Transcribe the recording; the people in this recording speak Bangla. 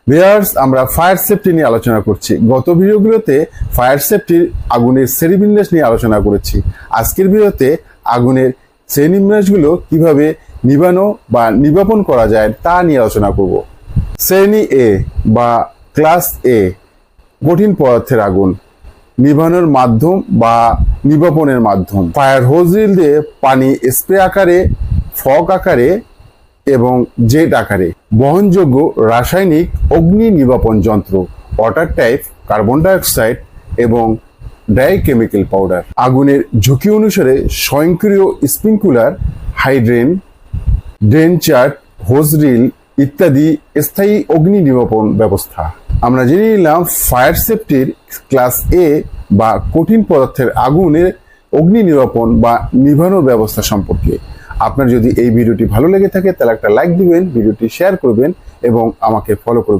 ভিউয়ার্স, আমরা ফায়ার সেফটি নিয়ে আলোচনা করছি। গত ভিডিওগুলোতে ফায়ার সেফটির আগুনের শ্রেণীবিন্যাস নিয়ে আলোচনা করেছি। আজকের ভিডিওতে আগুনের শ্রেণীবিন্যাসগুলো কিভাবে নিভানো বা নিবাপন করা যায় তা নিয়ে আলোচনা করব। শ্রেণী এ বা ক্লাস এ, কঠিন পদার্থের আগুন নিভানোর মাধ্যম বা নিবাপনের মাধ্যম। ফায়ার হোজিল দিয়ে পানি স্প্রে আকারে, ফগ আকারে এবং জেট আকারে বহনযোগ্য রাসায়নিক অগ্নি নির্বাপন যন্ত্র, ওয়াটার টাইপ, কার্বন ডাইঅক্সাইড এবং ডাই কেমিক্যাল পাউডার। আগুনের ঝুঁকি অনুসারে স্বয়ংক্রিয় sprinkler, hydrant, drain chart, hose reel ইত্যাদি স্থায়ী অগ্নি নির্বাপন ব্যবস্থা। আমরা জেনে নিলাম ফায়ার সেফটির ক্লাস এ বা কঠিন পদার্থের আগুনের অগ্নি নির্বাপন বা নিভানোর ব্যবস্থা সম্পর্কে। আপনার যদি এই ভিডিওটি ভালো লেগে থাকে তাহলে একটা লাইক দিবেন, ভিডিওটি শেয়ার করবেন এবং আমাকে ফলো করবেন।